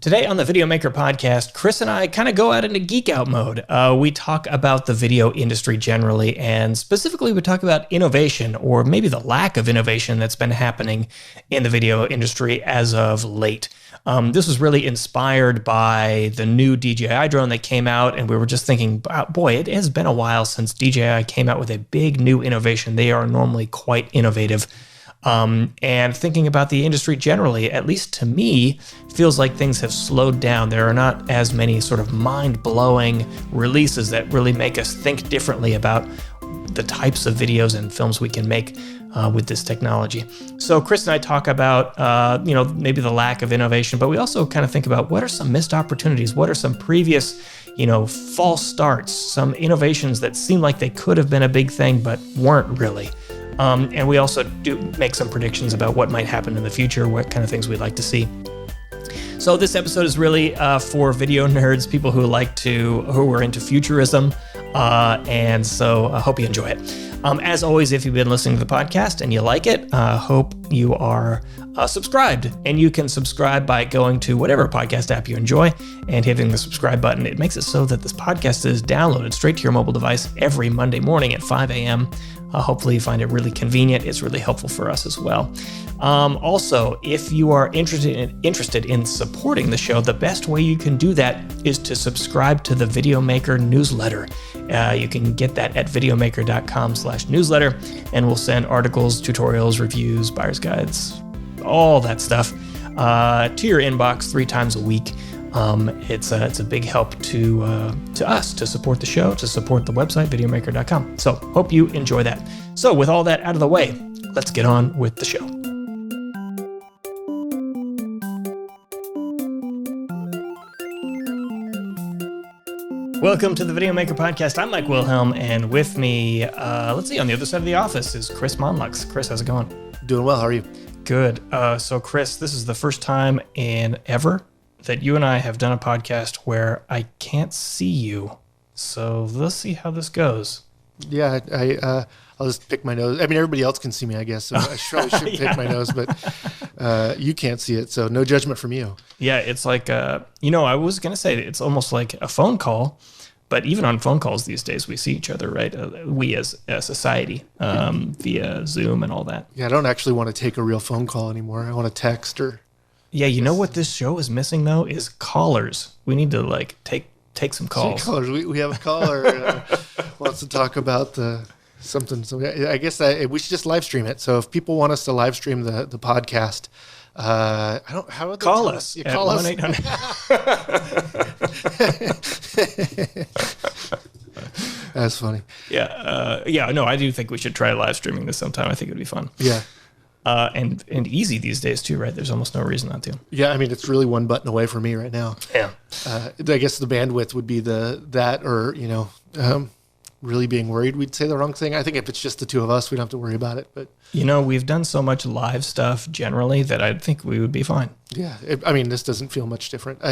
Today on the Videomaker podcast, Chris and I kind of go out into geek out mode. We talk about the video industry generally, and specifically we talk about innovation, or maybe the lack of innovation that's been happening in the video industry as of late. This was really inspired by the new DJI drone that came out, and we were just thinking, boy, it has been a while since DJI came out with a big new innovation. They are normally quite innovative. And thinking about the industry generally, at least to me, feels like things have slowed down. There are not as many sort of mind-blowing releases that really make us think differently about the types of videos and films we can make with this technology. So Chris and I talk about, maybe the lack of innovation, but we also kind of think about what are some missed opportunities? What are some previous, false starts, some innovations that seem like they could have been a big thing, but weren't really. And we also do make some predictions about what might happen in the future, what kind of things we'd like to see. So this episode is really for video nerds, people who are into futurism, and so I hope you enjoy it. As always, if you've been listening to the podcast and you like it, hope you are subscribed. And you can subscribe by going to whatever podcast app you enjoy and hitting the subscribe button. It makes it so that this podcast is downloaded straight to your mobile device every Monday morning at 5 a.m. Hopefully you find it really convenient. It's really helpful for us as well. Also, if you are interested in supporting the show, the best way you can do that is to subscribe to the Videomaker newsletter. You can get that at videomaker.com/newsletter, and we'll send articles, tutorials, reviews, buyer's guides, all that stuff to your inbox 3 times a week. It's a big help to us to support the show, to support the website, videomaker.com. So hope you enjoy that. So with all that out of the way, let's get on with the show. Welcome to the Videomaker podcast. I'm Mike Wilhelm, and with me, on the other side of the office is Chris Monlux. Chris, how's it going? Doing well. How are you? Good. So Chris, this is the first time in ever that you and I have done a podcast where I can't see you. So let's see how this goes. Yeah, I'll just pick my nose. I mean, everybody else can see me, I guess. So I probably should pick my nose, but you can't see it. So no judgment from you. Yeah, it's like, I was going to say it's almost like a phone call. But even on phone calls these days, we see each other, right? We as a society via Zoom and all that. Yeah, I don't actually want to take a real phone call anymore. I want to text or... Yeah, you know what this show is missing, though, is callers. We need to, take some calls. Callers. We have a caller wants to talk about something. So I guess we should just live stream it. So if people want us to live stream the podcast, how would they call us? You call us. 1-800. That's funny. Yeah. No, I do think we should try live streaming this sometime. I think it would be fun. Yeah. And easy these days too, right? There's almost no reason not to. Yeah, I mean, it's really one button away for me right now. Yeah. I guess the bandwidth would be really being worried we'd say the wrong thing. I think if it's just the two of us, we don't have to worry about it. But we've done so much live stuff generally that I think we would be fine. Yeah, this doesn't feel much different.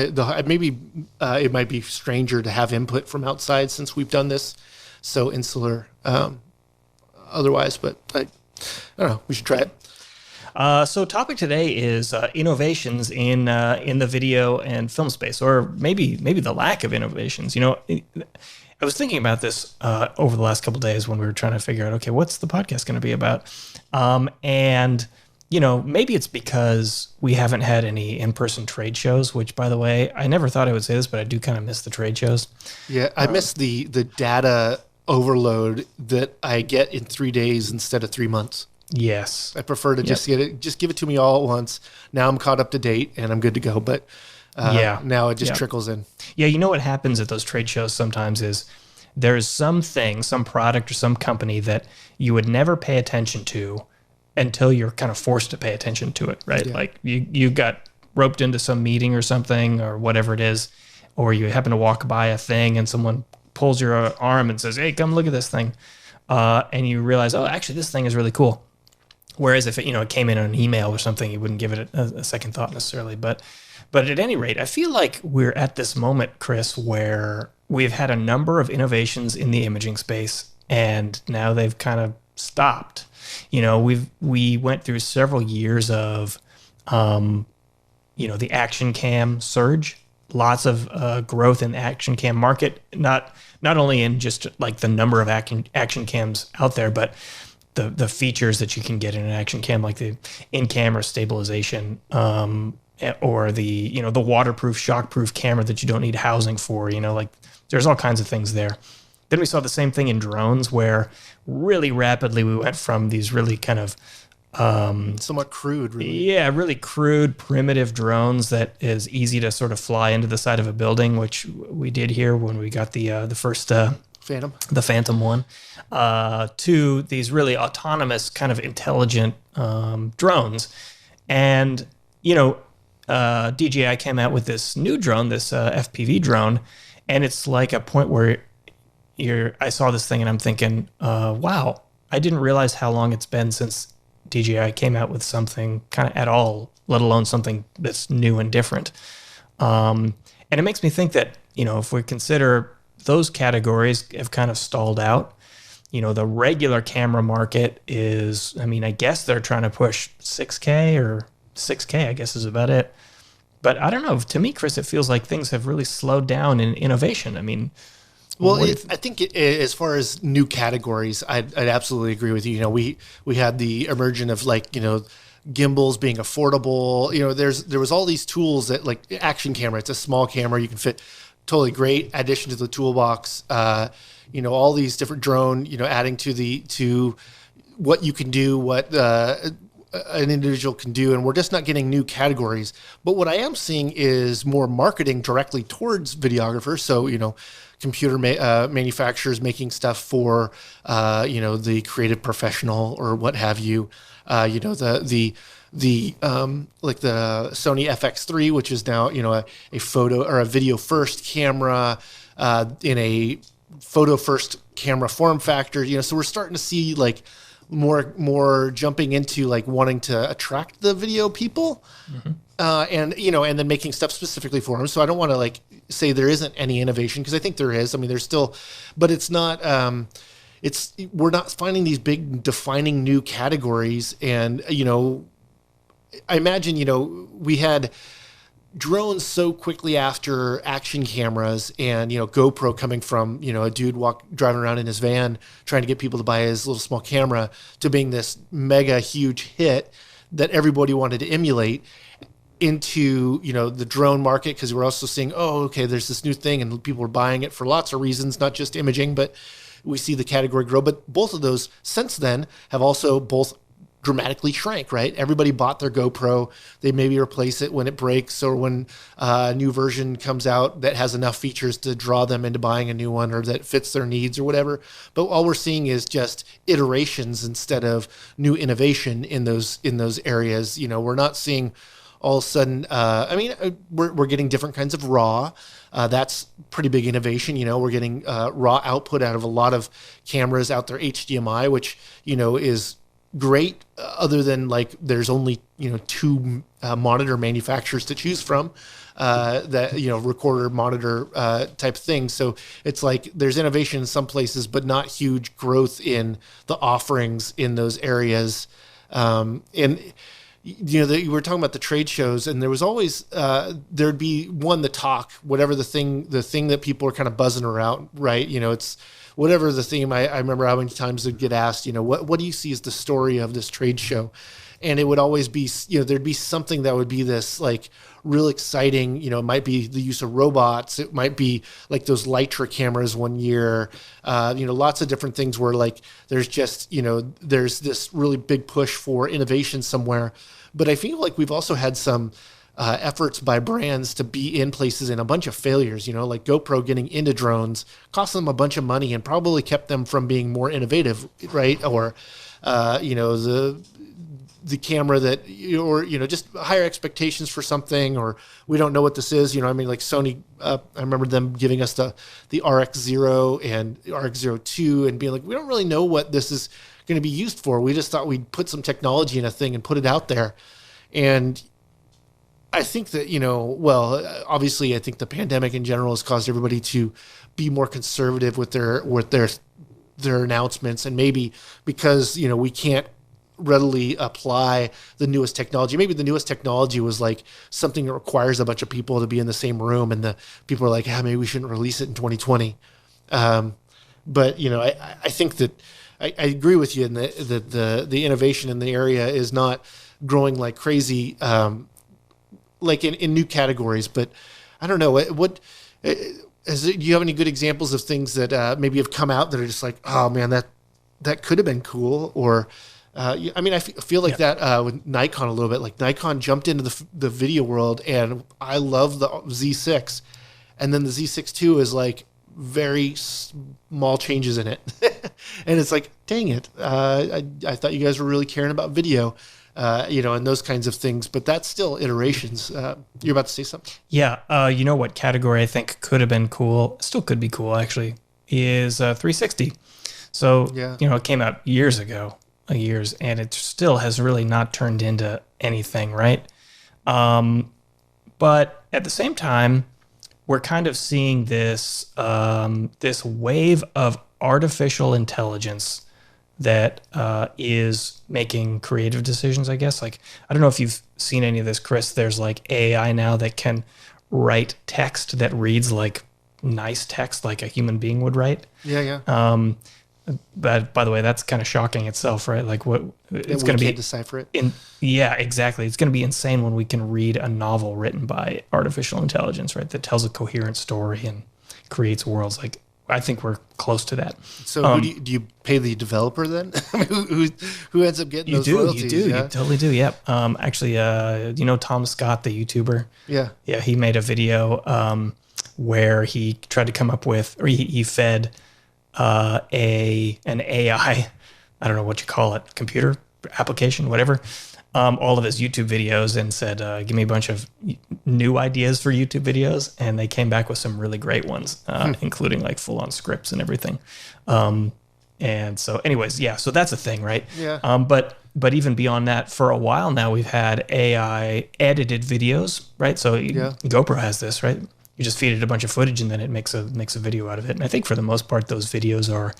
Maybe it might be stranger to have input from outside since we've done this so insular otherwise, but I don't know. We should try it. So topic today is innovations in the video and film space, or maybe the lack of innovations. I was thinking about this over the last couple of days when we were trying to figure out, okay, what's the podcast going to be about? And maybe it's because we haven't had any in-person trade shows, which, by the way, I never thought I would say this, but I do kind of miss the trade shows. Yeah, I miss the data overload that I get in 3 days instead of 3 months. Yes. I prefer to just give it to me all at once. Now I'm caught up to date and I'm good to go. But now it just trickles in. Yeah. You know what happens at those trade shows sometimes is there's something, some product or some company that you would never pay attention to until you're kind of forced to pay attention to it, right? Yeah. Like you got roped into some meeting or something or whatever it is, or you happen to walk by a thing and someone pulls your arm and says, hey, come look at this thing. And you realize, oh, actually this thing is really cool. Whereas if it came in an email or something, you wouldn't give it a second thought necessarily. But at any rate, I feel like we're at this moment, Chris, where we've had a number of innovations in the imaging space, and now they've kind of stopped. We went through several years of the action cam surge. Lots of growth in the action cam market, not only in just like the number of action cams out there, but the features that you can get in an action cam, like the in-camera stabilization, or the the waterproof, shockproof camera that you don't need housing for. Like there's all kinds of things there. Then we saw the same thing in drones, where really rapidly we went from these really kind of somewhat crude, really. Yeah, really crude, primitive drones that is easy to sort of fly into the side of a building, which we did here when we got the first Phantom, the Phantom one, to these really autonomous, kind of intelligent drones. And DJI came out with this new drone, this FPV drone, and it's like a point where I saw this thing and I'm thinking, wow, I didn't realize how long it's been since DJI came out with something kind of at all, let alone something that's new and different. And it makes me think that, if we consider those categories have kind of stalled out, the regular camera market is, I guess they're trying to push 6K or 6K, I guess is about it. But I don't know. To me, Chris, it feels like things have really slowed down in innovation. Well, I think as far as new categories, I'd absolutely agree with you. We had the emergence of gimbals being affordable. There was all these tools that, like action camera. It's a small camera, you can fit, totally great addition to the toolbox. All these different drone, adding to what you can do, what an individual can do, and we're just not getting new categories. But what I am seeing is more marketing directly towards videographers. So computer manufacturers making stuff for the creative professional or what have you. Like the Sony FX3, which is now a photo or a video first camera in a photo first camera form factor. So we're starting to see like more jumping into like wanting to attract the video people, and then making stuff specifically for them. So I don't want to like say there isn't any innovation, because I think there is. There's still, but it's not. We're not finding these big defining new categories, and I imagine we had drones so quickly after action cameras, and GoPro coming from a dude driving around in his van trying to get people to buy his little small camera, to being this mega huge hit that everybody wanted to emulate, into the drone market, because we're also seeing, there's this new thing and people are buying it for lots of reasons, not just imaging, but we see the category grow. But both of those since then have also both dramatically shrank, right? Everybody bought their GoPro. They maybe replace it when it breaks, or when a new version comes out that has enough features to draw them into buying a new one, or that fits their needs or whatever. But all we're seeing is just iterations instead of new innovation in those areas. We're not seeing all of a sudden, we're getting different kinds of RAW. That's pretty big innovation. We're getting RAW output out of a lot of cameras out there, HDMI, which, is great, other than like there's only two monitor manufacturers to choose from, that recorder monitor type thing. So it's like there's innovation in some places, but not huge growth in the offerings in those areas. And you were talking about the trade shows, and there was always there'd be the talk, whatever the thing that people are kind of buzzing around, right? It's whatever the theme. I remember how many times they'd get asked, what do you see as the story of this trade show? And it would always be, there'd be something that would be this like real exciting, it might be the use of robots. It might be like those Lytra cameras one year, lots of different things where like, there's just, there's this really big push for innovation somewhere. But I feel like we've also had some efforts by brands to be in places and a bunch of failures, like GoPro getting into drones cost them a bunch of money and probably kept them from being more innovative, right? Or, the camera that, or, just higher expectations for something, or we don't know what this is, like Sony, I remember them giving us the RX0 and RX02 and being like, we don't really know what this is going to be used for. We just thought we'd put some technology in a thing and put it out there. And I think that, obviously I think the pandemic in general has caused everybody to be more conservative with their announcements. And maybe because, we can't readily apply the newest technology. Maybe the newest technology was like something that requires a bunch of people to be in the same room, and the people are like, maybe we shouldn't release it in 2020. But I think that I agree with you in that the innovation in the area is not growing like crazy, like in new categories. But I don't know do you have any good examples of things that maybe have come out that are just like, oh man, that could have been cool? Or I feel like that with Nikon a little bit. Like Nikon jumped into the video world, and I love the Z6, and then the Z6 II is like very small changes in it, and it's like, dang it, I thought you guys were really caring about video, and those kinds of things. But that's still iterations. You're about to say something? Yeah. You know what category I think could have been cool, still could be cool actually, is 360. So, it came out years ago, and it still has really not turned into anything, right? But at the same time, we're kind of seeing this this wave of artificial intelligence that is making creative decisions, I guess. Like, I don't know if you've seen any of this, Chris. There's like AI now that can write text that reads like nice text, like a human being would write. Yeah. But by the way, that's kind of shocking itself, right? Like it's going to be decipher it. Yeah, exactly. It's going to be insane when we can read a novel written by artificial intelligence, right? That tells a coherent story and creates worlds. Like, I think we're close to that. So do you pay the developer then? who ends up getting those royalties? You do. Yeah? You totally do. Yep. Actually, Tom Scott, the YouTuber? Yeah. Yeah, he made a video where he tried to come up with, or he fed an AI, I don't know what you call it, computer application, whatever, all of his YouTube videos, and said, give me a bunch of new ideas for YouTube videos. And they came back with some really great ones, including like full-on scripts and everything. And so anyways, yeah, so that's a thing, right? Yeah. But even beyond that, for a while now, we've had AI edited videos, right? So GoPro has this, right? You just feed it a bunch of footage, and then it makes a video out of it. And I think for the most part, those videos are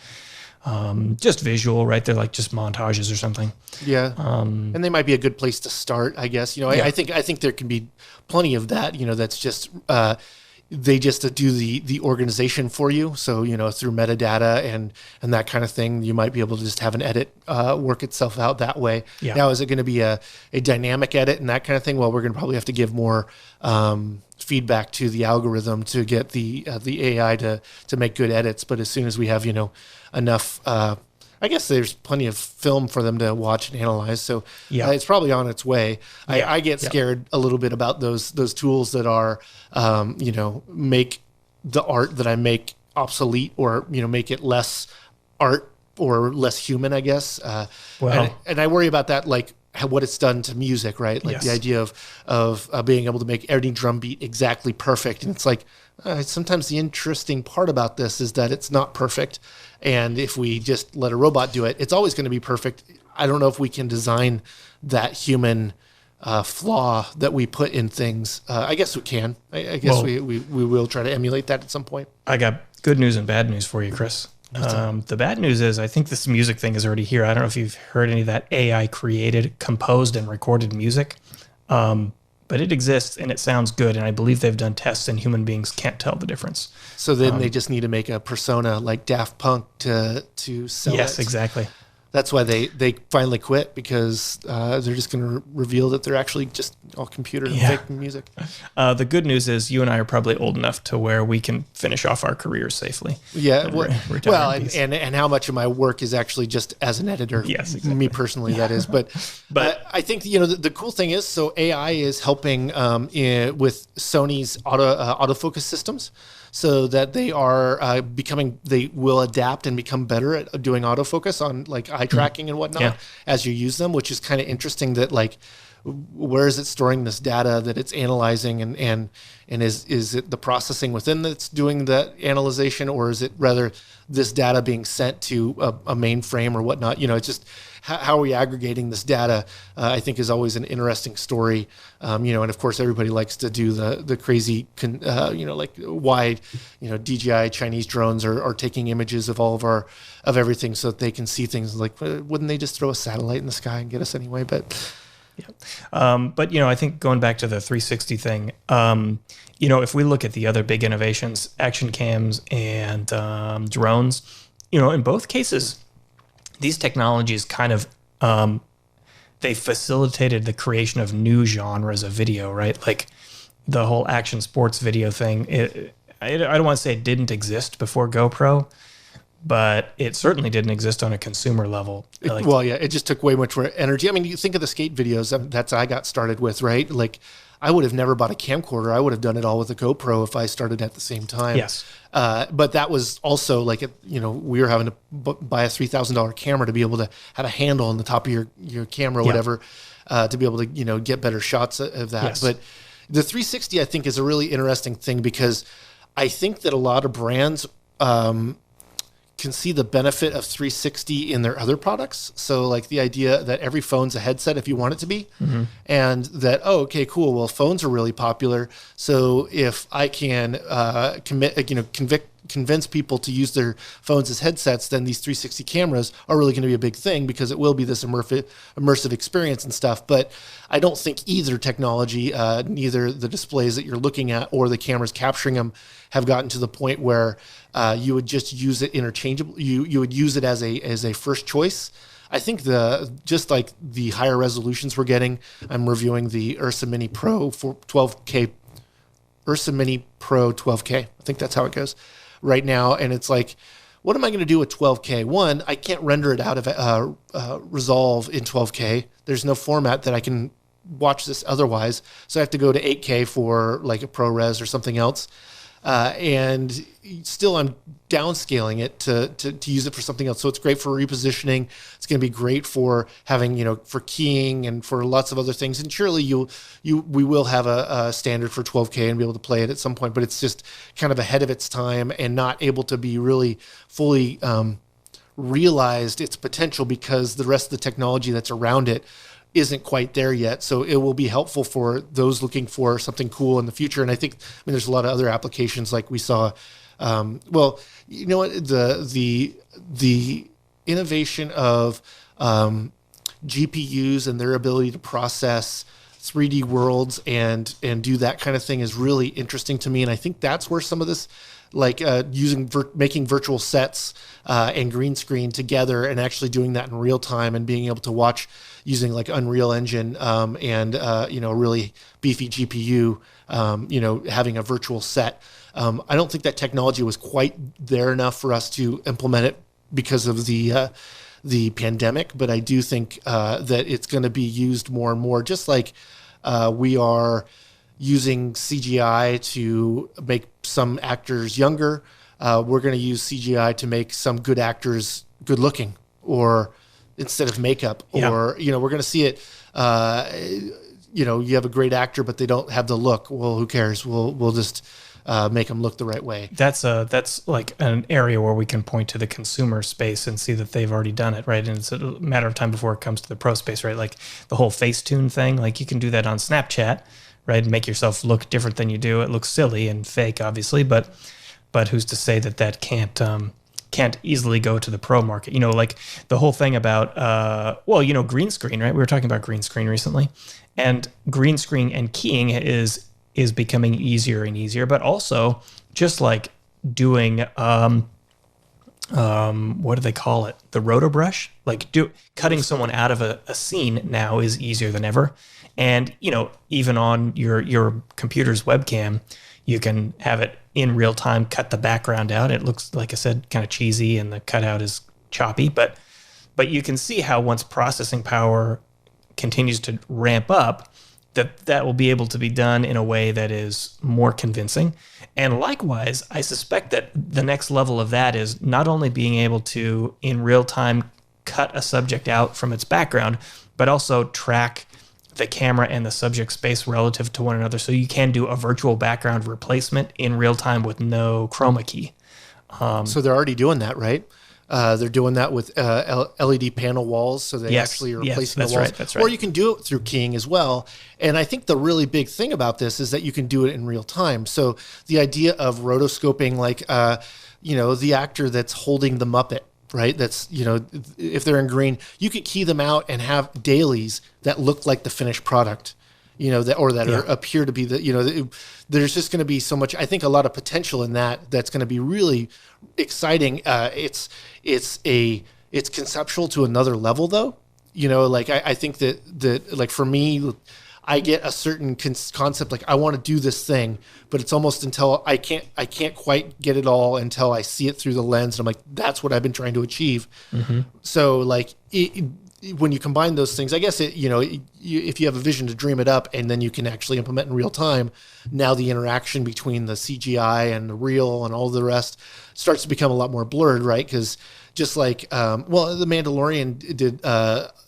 just visual, right? They're like just montages or something. Yeah. And they might be a good place to start, I guess. I think there can be plenty of that. That's just they just do the organization for you. So through metadata and that kind of thing, you might be able to just have an edit work itself out that way. Yeah. Now, is it going to be a dynamic edit and that kind of thing? Well, we're going to probably have to give more feedback to the algorithm to get the AI to make good edits. But as soon as we have enough, I guess there's plenty of film for them to watch and analyze. So it's probably on its way. Yeah. I get scared a little bit about those tools that are make the art that I make obsolete, or make it less art or less human, I guess. And I worry about that, like what it's done to music, right? Like the idea of being able to make every drum beat exactly perfect. And it's like, sometimes the interesting part about this is that it's not perfect. And if we just let a robot do it, it's always going to be perfect. I don't know if we can design that human flaw that we put in things. I guess we can. I guess we will try to emulate that at some point. I got good news and bad news for you, Chris. The bad news is I think this music thing is already here. I don't know if you've heard any of that AI created, composed, and recorded music, but it exists and it sounds good. And I believe they've done tests and human beings can't tell the difference. So then they just need to make a persona like Daft Punk to sell it. Yes, exactly. That's why they finally quit, because they're just going to reveal that they're actually just all computer and fake music. The good news is you and I are probably old enough to where we can finish off our careers safely. Yeah. And how much of my work is actually just as an editor? Yes, exactly. Me personally, that is. But I think the cool thing is, so AI is helping with Sony's autofocus systems, so that they are they will adapt and become better at doing autofocus on like eye tracking and whatnot as you use them, which is kind of interesting that like where is it storing this data that it's analyzing, and is it the processing within that's doing the analyzation, or is it rather this data being sent to a mainframe or whatnot? It's just how are we aggregating this data, I think is always an interesting story. And of course everybody likes to do the crazy, like why, DJI Chinese drones are taking images of all of everything so that they can see things. Like, wouldn't they just throw a satellite in the sky and get us anyway? But but I think going back to the 360 thing, if we look at the other big innovations, action cams and drones, in both cases, these technologies kind of they facilitated the creation of new genres of video, right? Like the whole action sports video thing. I don't want to say it didn't exist before GoPro, but it certainly didn't exist on a consumer level. It just took way much more energy. I mean, you think of the skate videos that's I got started with, right? Like, I would have never bought a camcorder. I would have done it all with a GoPro if I started at the same time. Yes. But that was also like, we were having to buy a $3,000 camera to be able to have a handle on the top of your camera or whatever, to be able to, get better shots of that. Yes. But the 360, I think, is a really interesting thing because I think that a lot of brands can see the benefit of 360 in their other products. So like the idea that every phone's a headset if you want it to be, and that, okay, cool. Well, phones are really popular. So if I can convince people to use their phones as headsets, then these 360 cameras are really going to be a big thing because it will be this immersive experience and stuff. But I don't think either technology, neither the displays that you're looking at or the cameras capturing them, have gotten to the point where you would just use it interchangeably. You would use it as a first choice. I think just like the higher resolutions we're getting, I'm reviewing the Ursa Mini Pro for 12K, Ursa Mini Pro 12K. I think that's how it goes right now. And it's like, what am I going to do with 12K? One, I can't render it out of Resolve in 12K. There's no format that I can watch this otherwise. So I have to go to 8K for like a ProRes or something else. And still I'm downscaling it to use it for something else. So it's great for repositioning. It's going to be great for having, for keying and for lots of other things. And surely we will have a standard for 12K and be able to play it at some point, but it's just kind of ahead of its time and not able to be really fully realized its potential because the rest of the technology that's around it isn't quite there yet. So it will be helpful for those looking for something cool in the future. And I think, there's a lot of other applications like we saw. Well, you know what, the innovation of GPUs and their ability to process 3D worlds and do that kind of thing is really interesting to me. And I think that's where some of this, like making virtual sets and green screen together and actually doing that in real time and being able to watch using like Unreal Engine and a really beefy GPU, having a virtual set. I don't think that technology was quite there enough for us to implement it because of the pandemic, but I do think that it's going to be used more and more, just like we are using CGI to make some actors younger. We're going to use CGI to make some good actors good looking, or instead of makeup, or, we're going to see it, you have a great actor, but they don't have the look. Well, who cares? We'll just make them look the right way. That's like an area where we can point to the consumer space and see that they've already done it, right? And it's a matter of time before it comes to the pro space, right? Like the whole Facetune thing, like you can do that on Snapchat, right? Make yourself look different than you do. It looks silly and fake, obviously, but who's to say that can't easily go to the pro market? Like the whole thing about, green screen, right? We were talking about green screen recently, and green screen and keying is becoming easier and easier, but also just like doing, what do they call it? The roto brush, like cutting someone out of a scene now is easier than ever. And, even on your computer's webcam, you can have it in real time, cut the background out. It looks, like I said, kind of cheesy and the cutout is choppy, but you can see how once processing power continues to ramp up, that will be able to be done in a way that is more convincing. And likewise, I suspect that the next level of that is not only being able to, in real time, cut a subject out from its background, but also track the camera and the subject space relative to one another. So you can do a virtual background replacement in real time with no chroma key. So they're already doing that, right? They're doing that with LED panel walls, so they actually are replacing the walls. That's right. Or you can do it through keying as well. And I think the really big thing about this is that you can do it in real time. So the idea of rotoscoping, like, the actor that's holding the Muppet, right? That's, if they're in green, you could key them out and have dailies that look like the finished product, that appear to be there's just going to be so much, I think, a lot of potential in that's going to be really exciting. It's conceptual to another level though. I think that like for me, I get a certain concept, like I want to do this thing, but it's almost until I can't quite get it all until I see it through the lens. And I'm like, that's what I've been trying to achieve. Mm-hmm. So like when you combine those things, I guess if you have a vision to dream it up and then you can actually implement in real time, now the interaction between the CGI and the real and all the rest starts to become a lot more blurred, right? Because just like, The Mandalorian did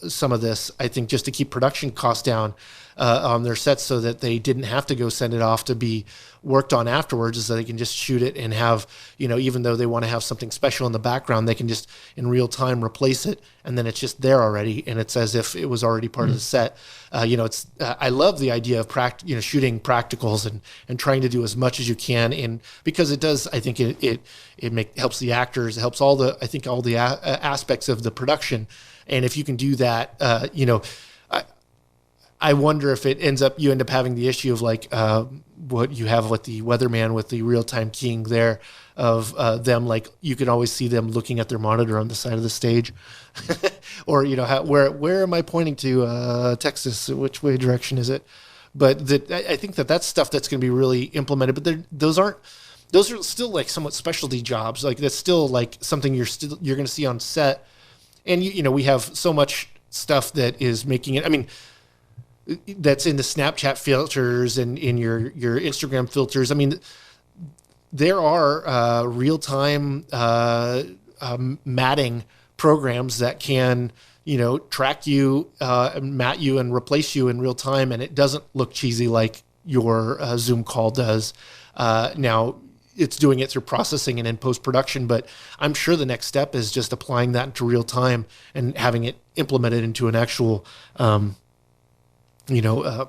some of this, I think, just to keep production costs down on their sets so that they didn't have to go send it off to be worked on afterwards, is that they can just shoot it and have, even though they want to have something special in the background, they can just in real time replace it. And then it's just there already. And it's as if it was already part of the set. I love the idea of shooting practicals and trying to do as much as you can. And because it does, I think it helps the actors, it helps all the aspects of the production. And if you can do that, I wonder if you end up having the issue of like what you have with the weatherman with the real-time keying there of them, like you can always see them looking at their monitor on the side of the stage or, where am I pointing to Texas? Which way direction is it? But I think that's stuff that's going to be really implemented, but those are still like somewhat specialty jobs. Like that's still like something you're going to see on set. And we have so much stuff that is making it, I mean, that's in the Snapchat filters and in your Instagram filters. I mean, there are real-time matting programs that can, track you, mat you, and replace you in real time, and it doesn't look cheesy like your Zoom call does. Now, it's doing it through processing and in post-production, but I'm sure the next step is just applying that into real time and having it implemented into an actual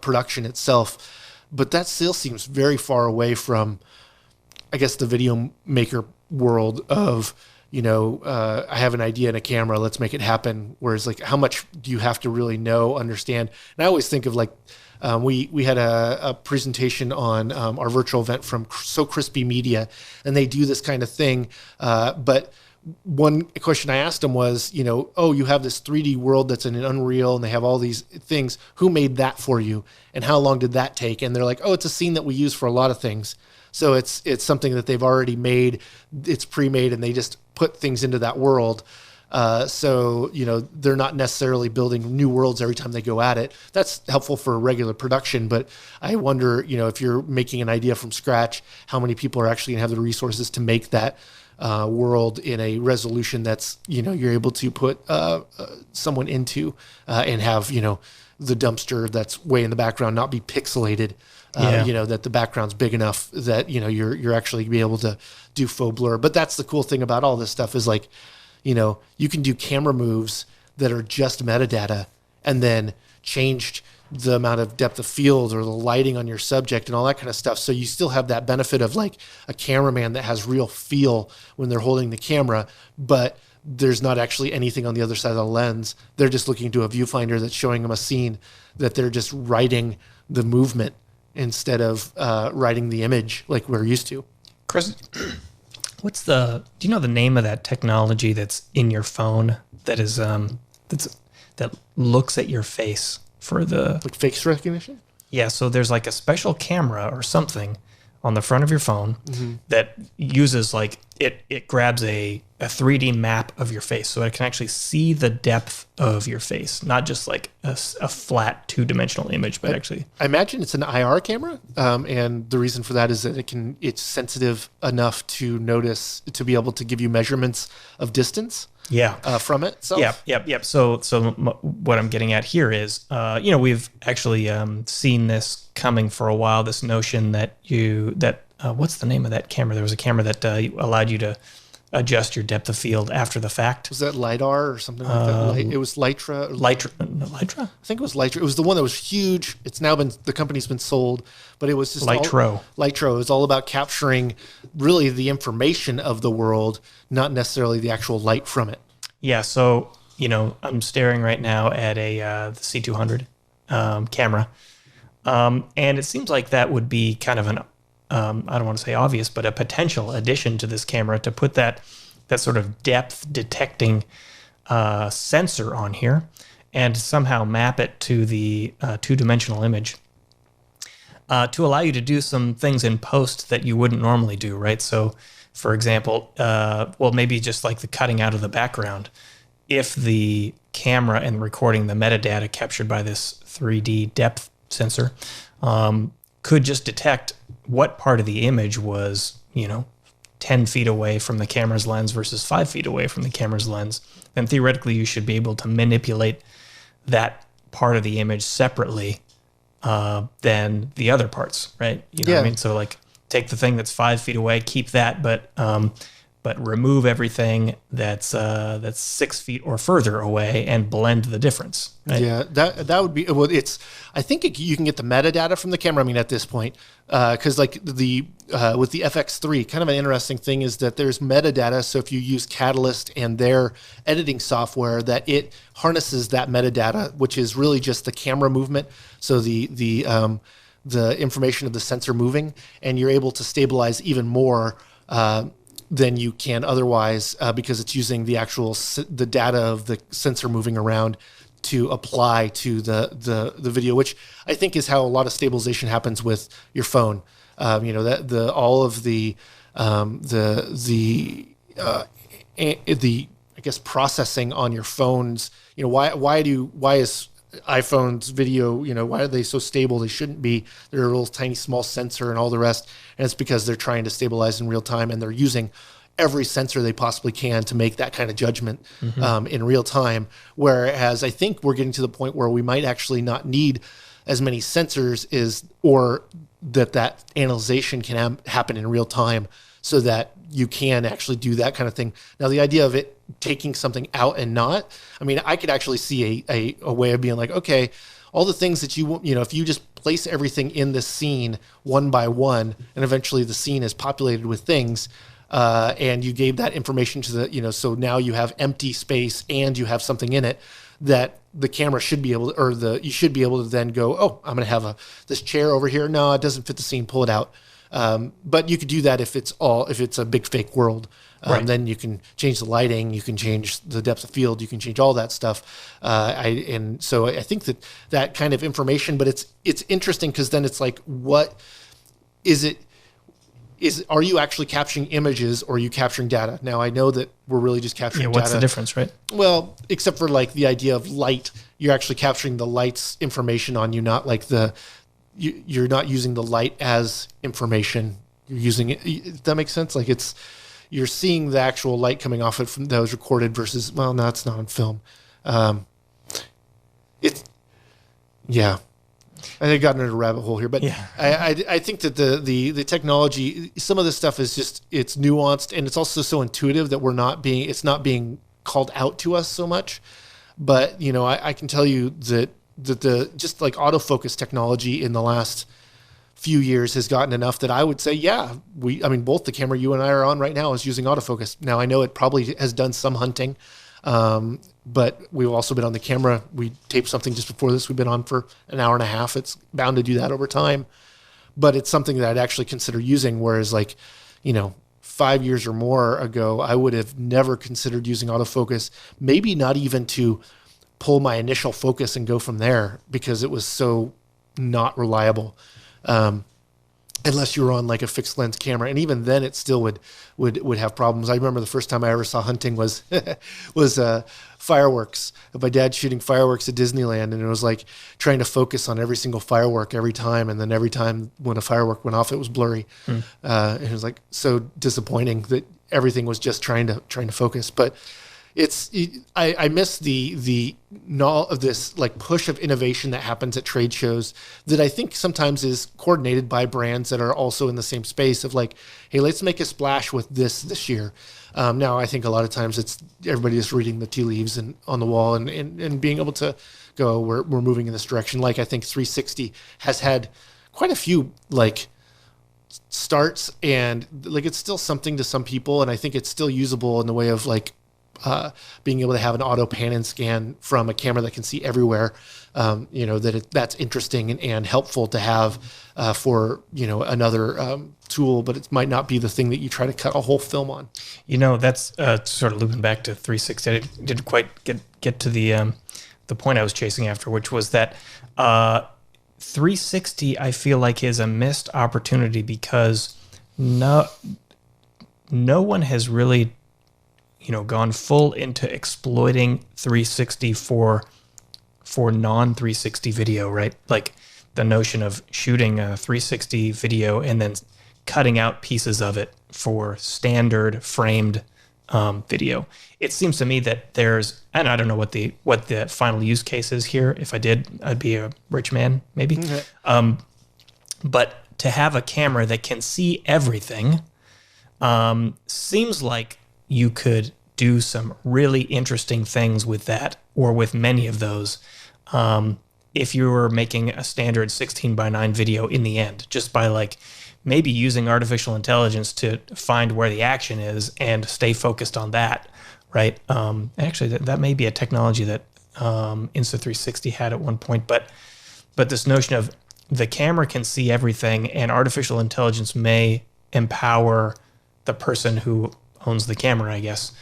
production itself. But that still seems very far away from, I guess, the Videomaker world of, I have an idea in a camera, let's make it happen. Whereas like, how much do you have to really know, understand? And I always think of like, we had a presentation on our virtual event from So Crispy Media, and they do this kind of thing. But one question I asked them was, you have this 3D world that's in an Unreal and they have all these things. Who made that for you? And how long did that take? And they're like, it's a scene that we use for a lot of things. So it's something that they've already made. It's pre-made and they just put things into that world. So they're not necessarily building new worlds every time they go at it. That's helpful for regular production. But I wonder, if you're making an idea from scratch, how many people are actually gonna have the resources to make that world in a resolution that's, you're able to put someone into and have, the dumpster that's way in the background not be pixelated, that the background's big enough that, you're actually be able to do faux blur. But that's the cool thing about all this stuff is like, you can do camera moves that are just metadata and then changed the amount of depth of field or the lighting on your subject and all that kind of stuff. So you still have that benefit of like a cameraman that has real feel when they're holding the camera, but there's not actually anything on the other side of the lens. They're just looking to a viewfinder that's showing them a scene that they're just writing the movement instead of writing the image like we're used to. Chris, do you know the name of that technology that's in your phone that is, that looks at your face? For the like face recognition? Yeah, so there's like a special camera or something on the front of your phone that uses like it grabs a 3D map of your face, so it can actually see the depth of your face, not just like a flat two-dimensional image, but actually. I imagine it's an IR camera, and the reason for that is that it's sensitive enough to notice, to be able to give you measurements of distance. Yeah. From it itself. Yep. So what I'm getting at here is, we've actually seen this coming for a while. This notion that what's the name of that camera? There was a camera that allowed you to adjust your depth of field after the fact. Was that LiDAR or something like that? It was Litra. Litra? I think it was Litra. It was the one that was huge. It's now the company's been sold, but it was just Litro. Litro is all about capturing really the information of the world, not necessarily the actual light from it. Yeah. So, I'm staring right now at the C200 camera. And it seems like that would be kind of an I don't want to say obvious, but a potential addition to this camera to put that sort of depth detecting sensor on here and somehow map it to the two-dimensional image to allow you to do some things in post that you wouldn't normally do, right? So, for example, maybe just like the cutting out of the background. If the camera and recording the metadata captured by this 3D depth sensor could just detect what part of the image was, 10 feet away from the camera's lens versus 5 feet away from the camera's lens, then theoretically you should be able to manipulate that part of the image separately than the other parts, right? You know what I mean? So like take the thing that's 5 feet away, keep that, but remove everything that's 6 feet or further away and blend the difference. Right? Yeah, that would be well. I think you can get the metadata from the camera. I mean, at this point, because like with the FX3, kind of an interesting thing is that there's metadata. So if you use Catalyst and their editing software, that it harnesses that metadata, which is really just the camera movement. So the information of the sensor moving, and you're able to stabilize even more than you can otherwise because it's using the data of the sensor moving around to apply to the video, which I think is how a lot of stabilization happens with your phone. All of the I guess processing on your phones. Why is iPhone's video, why are they so stable? They shouldn't be. They're a little tiny small sensor and all the rest. And it's because they're trying to stabilize in real time and they're using every sensor they possibly can to make that kind of judgment in real time. Whereas I think we're getting to the point where we might actually not need as many sensors or that analyzation can happen in real time so that you can actually do that kind of thing. Now, the idea of it taking something out and not, I mean, I could actually see a way of being like, okay, all the things that if you just place everything in this scene one by one, and eventually the scene is populated with things, and you gave that information to so now you have empty space and you have something in it that the camera should be able to, you should be able to then go, oh, I'm going to have this chair over here. No, it doesn't fit the scene. Pull it out. But you could do that if it's a big fake world. Right. Then you can change the lighting, you can change the depth of field, you can change all that stuff. And so I think that kind of information, but it's interesting because then it's like, what is it? Are you actually capturing images or are you capturing data? Now I know that we're really just capturing data. What's the difference, right? Well, except for like the idea of light, you're actually capturing the light's information on you, not like you're not using the light as information. You're using it. Does that make sense? Like you're seeing the actual light coming off it that was recorded versus, well, no, it's not on film. I got into a rabbit hole here, but yeah. I think that the technology, some of this stuff is just, it's nuanced and it's also so intuitive that it's not being called out to us so much. But, I can tell you that the just like autofocus technology in the last few years has gotten enough that I would say, both the camera you and I are on right now is using autofocus. Now I know it probably has done some hunting, but we've also been on the camera. We taped something just before this. We've been on for an hour and a half. It's bound to do that over time, but it's something that I'd actually consider using. Whereas 5 years or more ago, I would have never considered using autofocus, maybe not even to pull my initial focus and go from there because it was so not reliable. Unless you were on like a fixed lens camera. And even then it still would have problems. I remember the first time I ever saw hunting was fireworks. My dad shooting fireworks at Disneyland, and it was like trying to focus on every single firework every time. And then every time when a firework went off, it was blurry. And it was like so disappointing that everything was just trying to focus. But I miss the of this like push of innovation that happens at trade shows that I think sometimes is coordinated by brands that are also in the same space of like, hey, let's make a splash with this year. Now I think a lot of times it's everybody is reading the tea leaves and on the wall and being able to go, we're moving in this direction. Like I think 360 has had quite a few like starts, and like it's still something to some people, and I think it's still usable in the way of like being able to have an auto pan and scan from a camera that can see everywhere. That's interesting and helpful to have for another tool, but it might not be the thing that you try to cut a whole film on. That's sort of looping back to 360. I didn't quite get to the point I was chasing after, which was that 360 I feel like is a missed opportunity because no one has really gone full into exploiting 360 for non-360 video, right? Like the notion of shooting a 360 video and then cutting out pieces of it for standard framed video. It seems to me that there's, and I don't know what the final use case is here. If I did, I'd be a rich man, maybe. Okay. But to have a camera that can see everything seems like you could do some really interesting things with that, or with many of those, if you were making a standard 16:9 video in the end, just by like maybe using artificial intelligence to find where the action is and stay focused on that, right? Actually, that may be a technology that Insta360 had at one point, but this notion of the camera can see everything and artificial intelligence may empower the person who owns the camera, I guess,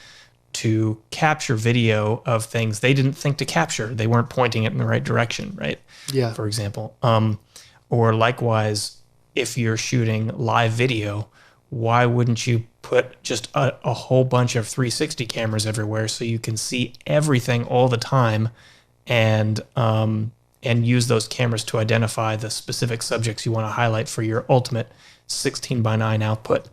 to capture video of things they didn't think to capture. They weren't pointing it in the right direction, right? Yeah. For example. Or likewise, if you're shooting live video, why wouldn't you put just a whole bunch of 360 cameras everywhere so you can see everything all the time and use those cameras to identify the specific subjects you want to highlight for your ultimate 16:9 output?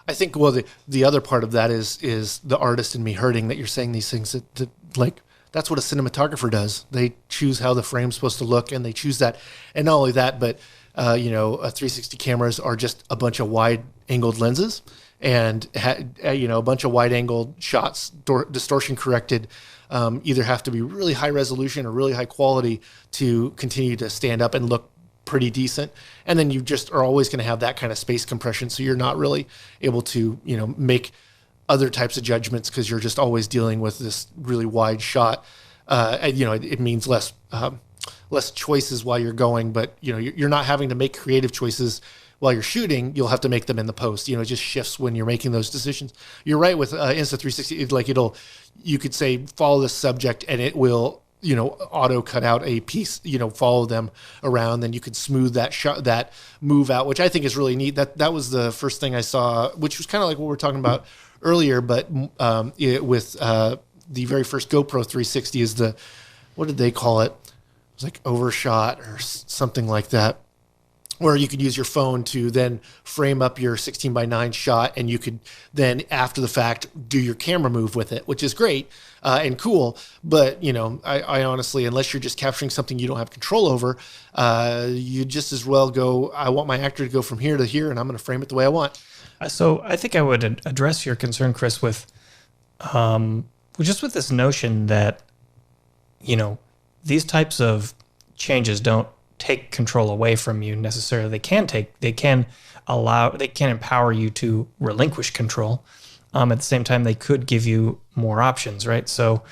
I think, well, the other part of that is the artist in me hurting that you're saying these things that like, that's what a cinematographer does. They choose how the frame's supposed to look, and they choose that. And not only that, but, 360 cameras are just a bunch of wide-angled lenses and, a bunch of wide-angled shots, distortion corrected, either have to be really high resolution or really high quality to continue to stand up and look pretty decent. And then you just are always going to have that kind of space compression. So you're not really able to, make other types of judgments because you're just always dealing with this really wide shot. It means less choices while you're going, but you're not having to make creative choices while you're shooting. You'll have to make them in the post. It just shifts when you're making those decisions. You're right with Insta360. You could say follow this subject and it will auto cut out a piece, follow them around. Then you could smooth that shot, that move out, which I think is really neat. That was the first thing I saw, which was kind of like what we were talking about earlier, but with the very first GoPro 360 is what did they call it? It was like overshot or something like that, where you could use your phone to then frame up your 16:9 shot, and you could then, after the fact, do your camera move with it, which is great and cool. But, I honestly, unless you're just capturing something you don't have control over, you just as well go, I want my actor to go from here to here, and I'm going to frame it the way I want. So I think I would address your concern, Chris, with just with this notion that, these types of changes don't take control away from you necessarily. They can empower you to relinquish control. At the same time, they could give you more options, right? So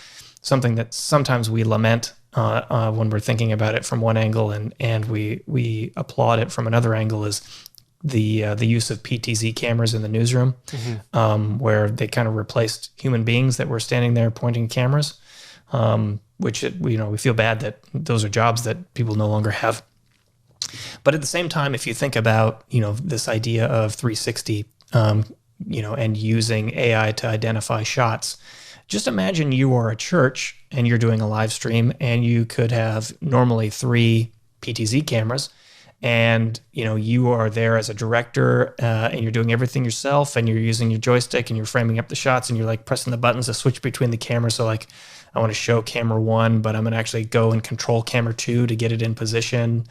something that sometimes we lament when we're thinking about it from one angle and we applaud it from another angle is the use of PTZ cameras in the newsroom, where they kind of replaced human beings that were standing there pointing cameras, which we feel bad that those are jobs that people no longer have. But at the same time, if you think about this idea of 360, and using AI to identify shots, just imagine you are a church and you're doing a live stream, and you could have normally 3 PTZ cameras, and you are there as a director, and you're doing everything yourself, and you're using your joystick, and you're framing up the shots, and you're like pressing the buttons to switch between the cameras. So like, I want to show camera 1, but I'm going to actually go and control camera 2 to get it in position.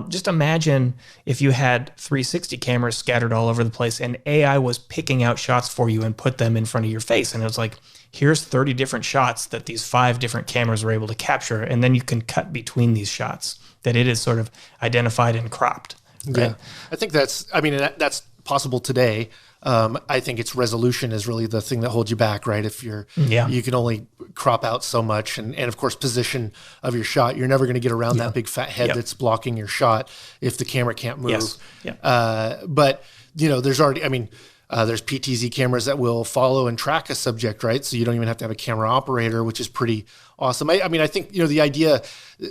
Just imagine if you had 360 cameras scattered all over the place, and AI was picking out shots for you and put them in front of your face. And it was like, here's 30 different shots that these 5 different cameras were able to capture. And then you can cut between these shots that it is sort of identified and cropped. Right? Yeah, I think that's possible today. I think its resolution is really the thing that holds you back, right? If you can only crop out so much, and of course position of your shot. You're never going to get around that big fat head that's blocking your shot if the camera can't move. Yes. Yeah. But there's already, there's PTZ cameras that will follow and track a subject, right? So you don't even have to have a camera operator, which is pretty awesome. I think the idea,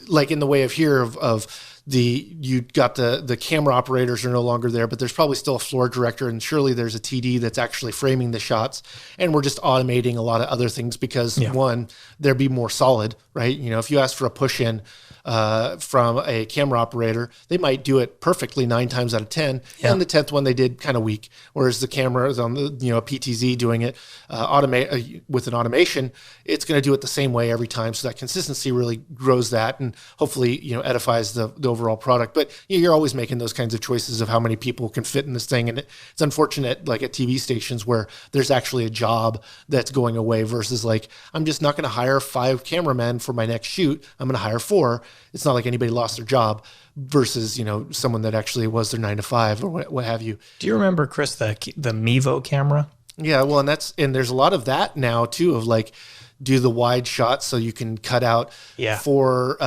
like in the way of here of you got the camera operators are no longer there, but there's probably still a floor director, and surely there's a TD that's actually framing the shots, and we're just automating a lot of other things because one, there'd be more solid, right? If you ask for a push in from a camera operator, they might do it perfectly 9 times out of 10, and the 10th one they did kind of weak. Whereas the camera is on the a PTZ doing it with an automation, it's going to do it the same way every time. So that consistency really grows that, and hopefully edifies the overall product. But you're always making those kinds of choices of how many people can fit in this thing, and it's unfortunate, like at TV stations where there's actually a job that's going away versus like, I'm just not going to hire 5 cameramen for my next shoot. I'm going to hire 4. It's not like anybody lost their job versus, someone that actually was their 9 to 5 or what have you. Do you remember, Chris, the Mevo camera? Yeah, well, and there's a lot of that now too, of like, do the wide shots so you can cut out 4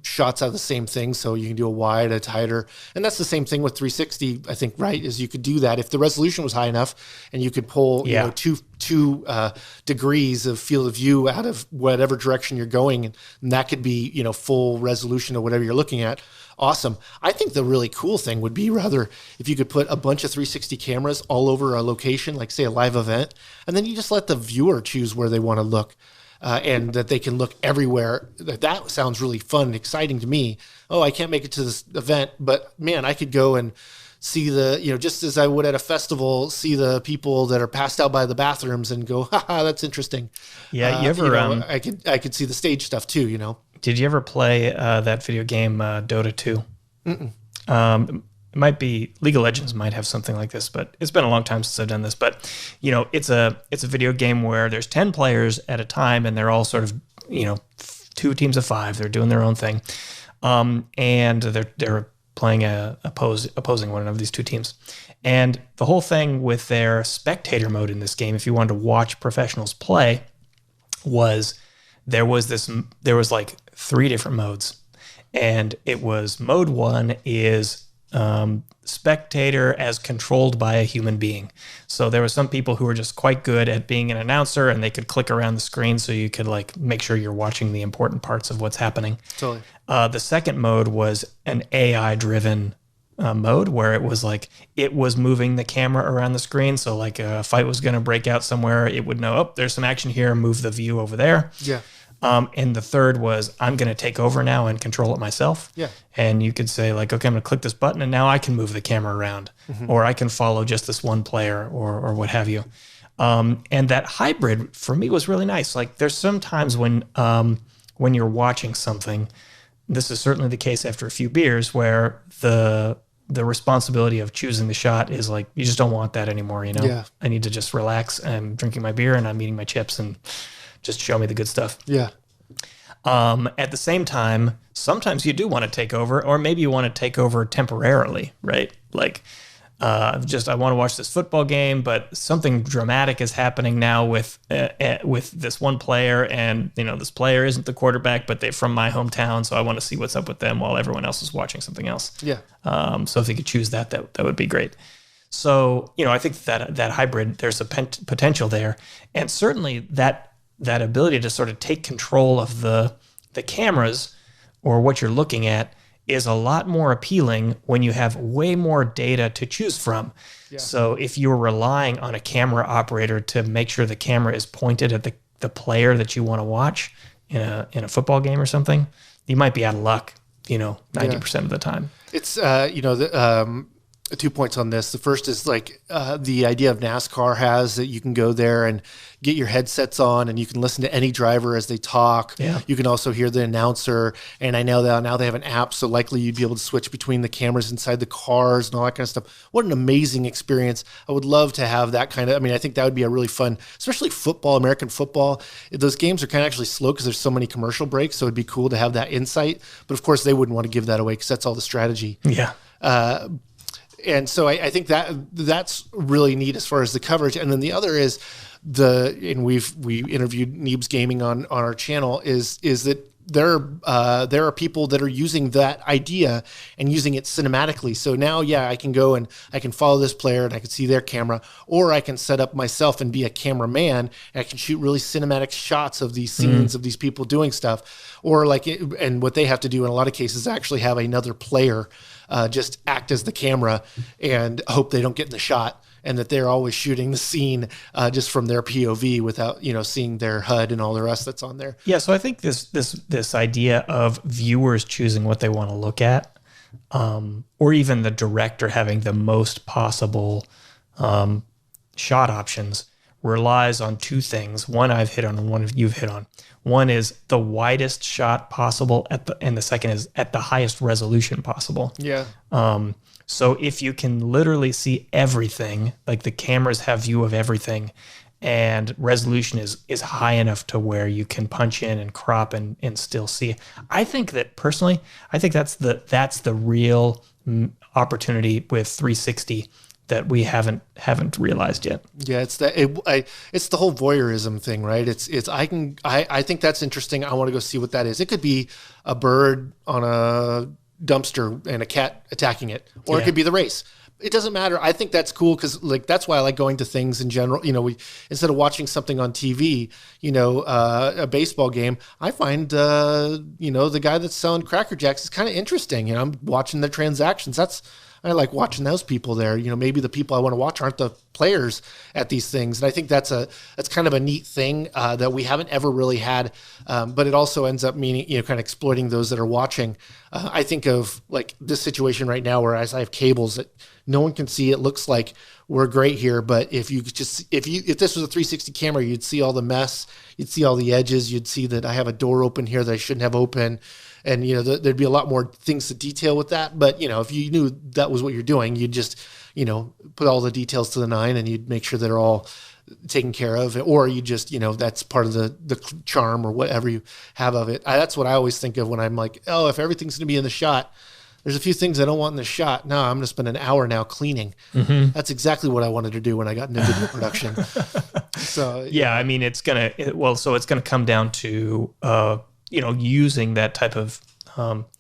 shots out of the same thing, so you can do a wide, a tighter. And that's the same thing with 360, I think, right? Is you could do that if the resolution was high enough, and you could pull two degrees of field of view out of whatever direction you're going, and that could be full resolution of whatever you're looking at. Awesome. I think the really cool thing would be rather if you could put a bunch of 360 cameras all over a location, like say a live event, and then you just let the viewer choose where they want to look, and that they can look everywhere. That sounds really fun and exciting to me. Oh, I can't make it to this event, but man, I could go and see just as I would at a festival, see the people that are passed out by the bathrooms and go, haha, that's interesting. Yeah, you ever? I could see the stage stuff too. Did you ever play that video game Dota 2? Mm-mm. It might be League of Legends might have something like this, but it's been a long time since I've done this. But it's a video game where there's 10 players at a time, and they're all sort of 2 teams of 5. They're doing their own thing, and they're playing opposing one of these 2 teams. And the whole thing with their spectator mode in this game, if you wanted to watch professionals play, was there was like 3 different modes. And it was mode 1 is spectator as controlled by a human being. So there were some people who were just quite good at being an announcer, and they could click around the screen so you could like make sure you're watching the important parts of what's happening. Totally. The second mode was an AI driven mode where it was like it was moving the camera around the screen. So like a fight was going to break out somewhere, it would know, oh, there's some action here, move the view over there. Yeah. And the third was, I'm going to take over now and control it myself. Yeah. And you could say like, okay, I'm going to click this button and now I can move the camera around, or I can follow just this one player or what have you. And that hybrid for me was really nice. Like there's some times when you're watching something, this is certainly the case after a few beers, where the responsibility of choosing the shot is like, you just don't want that anymore. Yeah. I need to just relax. I'm drinking my beer and I'm eating my chips and just show me the good stuff. Yeah. At the same time, sometimes you do want to take over, or maybe you want to take over temporarily, right? Like, I want to watch this football game, but something dramatic is happening now with this one player, and this player isn't the quarterback, but they're from my hometown, so I want to see what's up with them while everyone else is watching something else. Yeah. So if you could choose that would be great. So I think that hybrid, there's a potential there, and certainly that ability to sort of take control of the cameras or what you're looking at is a lot more appealing when you have way more data to choose from. Yeah. So if you're relying on a camera operator to make sure the camera is pointed at the player that you want to watch in a football game or something, you might be out of luck. 90% of the time. It's, 2 points on this. The first is like the idea of NASCAR has that you can go there and get your headsets on and you can listen to any driver as they talk. Yeah. You can also hear the announcer. And I know that now they have an app, so likely you'd be able to switch between the cameras inside the cars and all that kind of stuff. What an amazing experience. I would love to have that kind of, I think that would be a really fun, especially football, American football. Those games are kind of actually slow because there's so many commercial breaks. So it'd be cool to have that insight. But of course, they wouldn't want to give that away because that's all the strategy. Yeah. And so I think that's really neat as far as the coverage. And then the other is we interviewed Neebs Gaming on our channel is that there are people that are using that idea and using it cinematically. So now, I can go and I can follow this player and I can see their camera, or I can set up myself and be a cameraman and I can shoot really cinematic shots of these scenes of these people doing stuff. Or and what they have to do in a lot of cases is actually have another player just act as the camera and hope they don't get in the shot, and that they're always shooting the scene just from their POV without, seeing their HUD and all the rest that's on there. Yeah, so I think this idea of viewers choosing what they want to look at, or even the director having the most possible shot options, relies on two things. One I've hit on and one you've hit on. One is the widest shot possible and the second is at the highest resolution possible. Yeah. So if you can literally see everything, like the cameras have view of everything, and resolution is high enough to where you can punch in and crop and still see. I think that personally, that's the real opportunity with 360 that we haven't realized yet. Yeah, it's the whole voyeurism thing, right? I think that's interesting. I want to go see what that is. It could be a bird on a dumpster and a cat attacking it, or it could be the race. It doesn't matter. I think that's cool because that's why I like going to things in general. We instead of watching something on TV, a baseball game, I find the guy that's selling Cracker Jacks is kind of interesting. I'm watching the transactions. I like watching those people there. Maybe the people I want to watch aren't the players at these things. And I think that's kind of a neat thing that we haven't ever really had. But it also ends up meaning, kind of exploiting those that are watching. I think of like this situation right now where as I have cables that no one can see, it looks like we're great here. But if this was a 360 camera, you'd see all the mess, you'd see all the edges, you'd see that I have a door open here that I shouldn't have open. And, there'd be a lot more things to detail with that. But, if you knew that was what you're doing, you'd just, put all the details to the nine and you'd make sure they're all taken care of. Or you just, that's part of the charm or whatever you have of it. That's what I always think of when I'm like, oh, if everything's going to be in the shot, there's a few things I don't want in the shot. No, I'm going to spend an hour now cleaning. Mm-hmm. That's exactly what I wanted to do when I got into video production. So, yeah, it's going to come down to, using that type of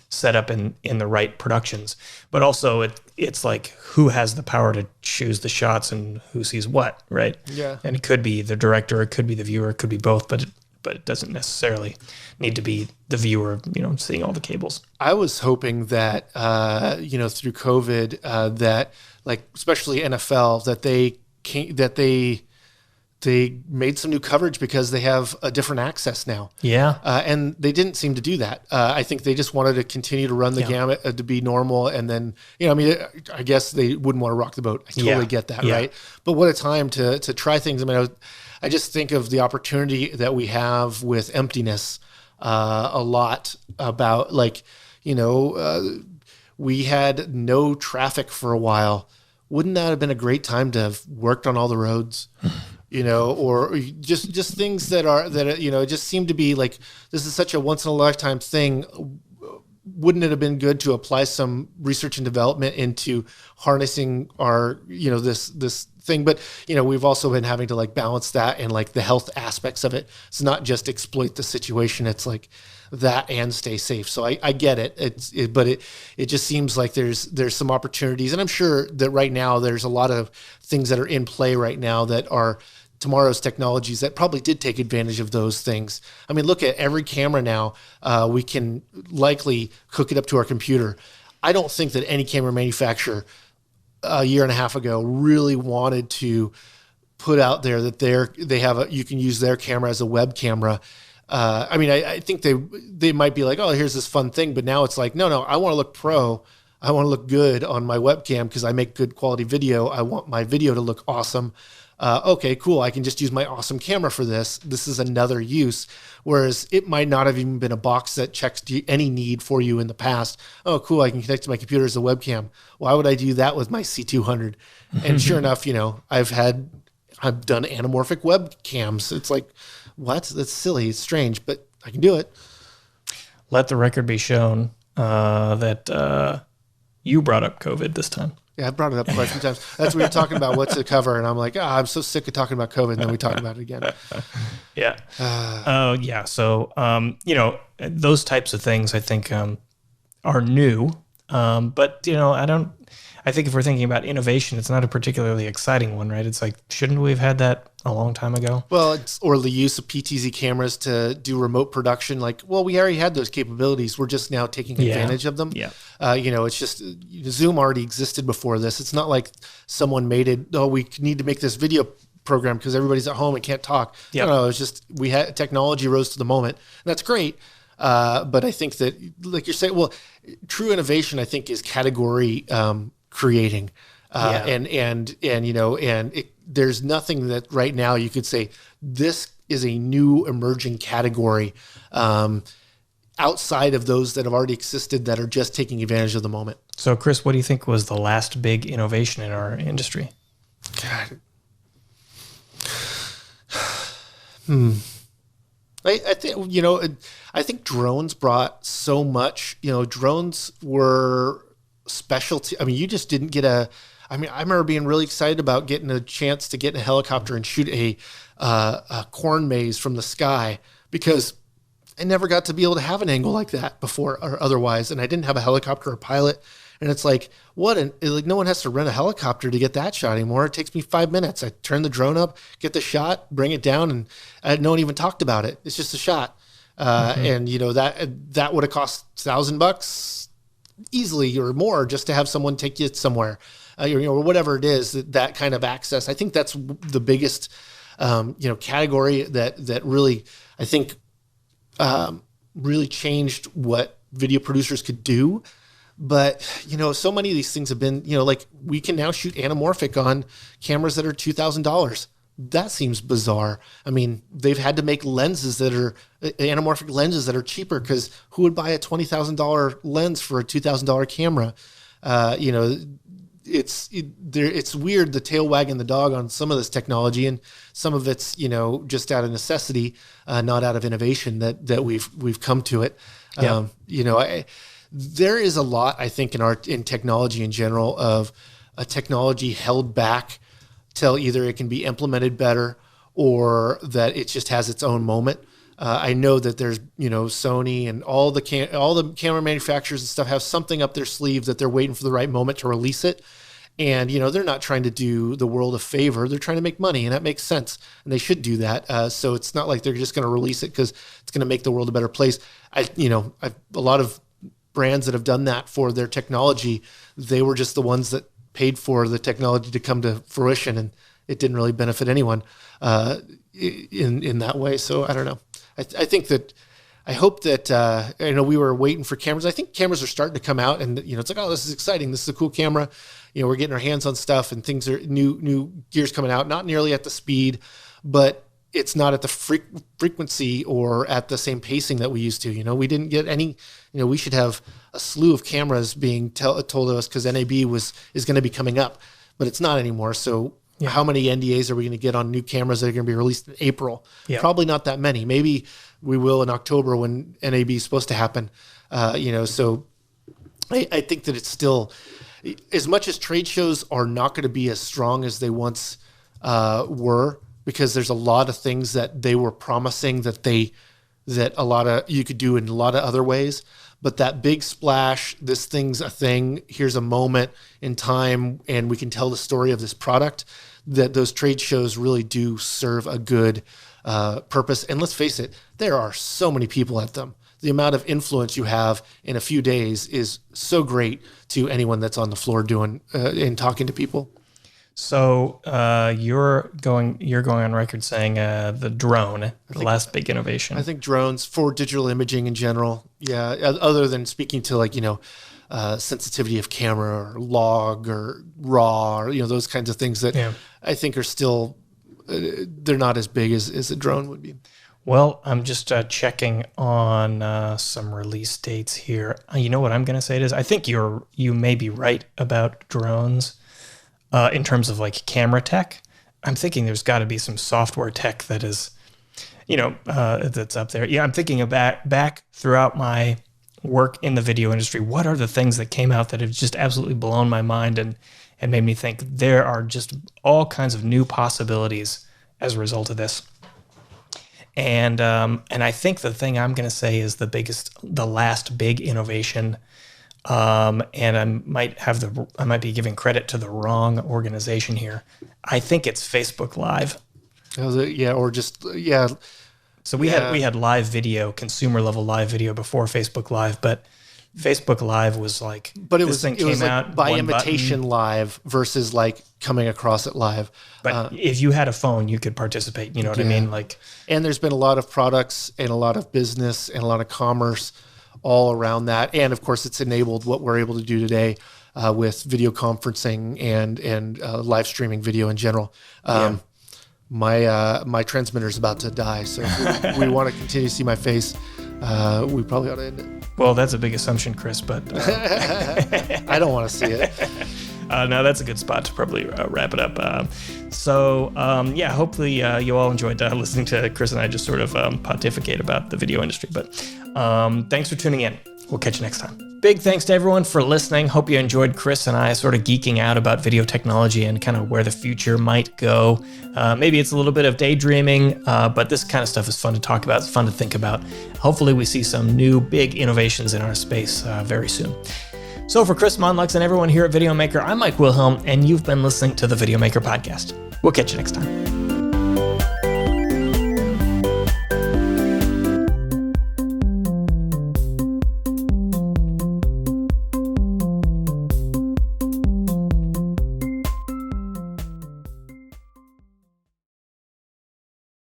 setup in the right productions, but also it's like who has the power to choose the shots and who sees what, right? Yeah. And it could be the director, it could be the viewer, it could be both, but it doesn't necessarily need to be the viewer, seeing all the cables. I was hoping that through COVID that like especially NFL they made some new coverage because they have a different access now. Yeah. And they didn't seem to do that. I think they just wanted to continue to run the gamut to be normal. And then, I guess they wouldn't want to rock the boat. I totally get that, right? But what a time to try things. I just think of the opportunity that we have with emptiness a lot about we had no traffic for a while. Wouldn't that have been a great time to have worked on all the roads? Or just things that it just seemed to be like, this is such a once in a lifetime thing. Wouldn't it have been good to apply some research and development into harnessing our, this thing? But, we've also been having to like balance that and like the health aspects of it. It's not just exploit the situation. It's like that and stay safe. So I get it. But it just seems like there's some opportunities. And I'm sure that right now there's a lot of things that are in play right now that are tomorrow's technologies that probably did take advantage of those things. Look at every camera now. We can likely hook it up to our computer. I don't think that any camera manufacturer a year and a half ago really wanted to put out there that you can use their camera as a web camera. I mean, I think they might be like, oh, here's this fun thing, but now it's like, no, I want to look pro. I want to look good on my webcam because I make good quality video. I want my video to look awesome. Okay, cool. I can just use my awesome camera for this. This is another use. Whereas it might not have even been a box that checks any need for you in the past. Oh, cool. I can connect to my computer as a webcam. Why would I do that with my C200? And sure enough, I've done anamorphic webcams. It's like, what? That's silly. It's strange, but I can do it. Let the record be shown that you brought up COVID this time. Yeah, I brought it up quite a few times. That's what we were talking about. What's the cover? And I'm like, I'm so sick of talking about COVID. And then we talk about it again. Yeah. Yeah. So, those types of things I think are new. But, I think if we're thinking about innovation, it's not a particularly exciting one, right? It's like, shouldn't we have had that a long time ago? Well, or the use of PTZ cameras to do remote production. Like, well, we already had those capabilities. We're just now taking advantage of them. Yeah. It's just Zoom already existed before this. It's not like someone made it, oh, we need to make this video program because everybody's at home and can't talk. Yep. No, it's just we had technology rose to the moment. And that's great. But I think that, like you're saying, well, true innovation, I think, is category creating. There's nothing that right now you could say this is a new emerging category outside of those that have already existed that are just taking advantage of the moment. So, Chris, what do you think was the last big innovation in our industry? God. I think drones brought so much. Drones were specialty. I mean, you just didn't get I remember being really excited about getting a chance to get in a helicopter and shoot a corn maze from the sky because I never got to be able to have an angle like that before or otherwise. And I didn't have a helicopter or pilot. And it's like, no one has to rent a helicopter to get that shot anymore. It takes me 5 minutes. I turn the drone up, get the shot, bring it down, and no one even talked about it. It's just a shot. And that would have cost $1,000 easily or more just to have someone take you somewhere, or whatever it is, that kind of access. I think that's the biggest, category that really, I think, really changed what video producers could do. But, so many of these things have been, like we can now shoot anamorphic on cameras that are $2,000. That seems bizarre. I mean, they've had to make lenses that are anamorphic lenses that are cheaper because who would buy a $20,000 lens for a $2,000 camera? It's weird, the tail wagging the dog on some of this technology, and some of it's, just out of necessity, not out of innovation that we've come to it. Yeah. There is a lot, I think, in technology in general of a technology held back till either it can be implemented better or that it just has its own moment. I know that there's, Sony and all the camera manufacturers and stuff have something up their sleeve that they're waiting for the right moment to release it. And, they're not trying to do the world a favor. They're trying to make money, and that makes sense. And they should do that. So it's not like they're just going to release it because it's going to make the world a better place. A lot of brands that have done that for their technology, they were just the ones that paid for the technology to come to fruition, and it didn't really benefit anyone in that way. So I don't know. I hope that we were waiting for cameras. I think cameras are starting to come out, and it's like, oh, this is exciting. This is a cool camera. We're getting our hands on stuff, and things are new gears coming out. Not nearly at the speed, but it's not at the frequency or at the same pacing that we used to. We didn't get any. We should have a slew of cameras being told to us because NAB is going to be coming up, but it's not anymore. So how many NDAs are we going to get on new cameras that are going to be released in April? Yeah. Probably not that many. Maybe we will in October when NAB is supposed to happen. So I think that it's still, as much as trade shows are not going to be as strong as they once were, because there's a lot of things that they were promising that a lot of you could do in a lot of other ways. But that big splash, this thing's a thing, here's a moment in time, and we can tell the story of this product, that those trade shows really do serve a good purpose. And let's face it, there are so many people at them. The amount of influence you have in a few days is so great to anyone that's on the floor doing and talking to people. So you're going on record saying the drone, the last big innovation. I think drones for digital imaging in general. Yeah, other than speaking to like, sensitivity of camera or log or raw or, those kinds of things that I think are still, they're not as big as a drone would be. Well, I'm just checking on some release dates here. You know what I'm going to say it is? I think you may be right about drones in terms of like camera tech. I'm thinking there's got to be some software tech that is, that's up there. Yeah, I'm thinking about back throughout my work in the video industry. What are the things that came out that have just absolutely blown my mind and made me think there are just all kinds of new possibilities as a result of this. And I think the thing I'm going to say is the last big innovation. And I might be giving credit to the wrong organization here. I think it's Facebook Live. So we had live video, consumer level live video before Facebook Live, but Facebook Live was like, it was like by invitation live versus like coming across it live. But if you had a phone, you could participate. You know what I mean? Like, and there's been a lot of products and a lot of business and a lot of commerce all around that. And of course, it's enabled what we're able to do today with video conferencing and live streaming video in general. My transmitter's about to die, so if we want to continue to see my face, we probably ought to end it. Well, that's a big assumption, Chris, but I don't want to see it. No, that's a good spot to probably wrap it up. Hopefully you all enjoyed listening to Chris and I just sort of pontificate about the video industry. But thanks for tuning in. We'll catch you next time. Big thanks to everyone for listening. Hope you enjoyed Chris and I sort of geeking out about video technology and kind of where the future might go. Maybe it's a little bit of daydreaming, but this kind of stuff is fun to talk about. It's fun to think about. Hopefully we see some new big innovations in our space very soon. So for Chris Monlux and everyone here at Videomaker, I'm Mike Wilhelm, and you've been listening to the Videomaker podcast. We'll catch you next time.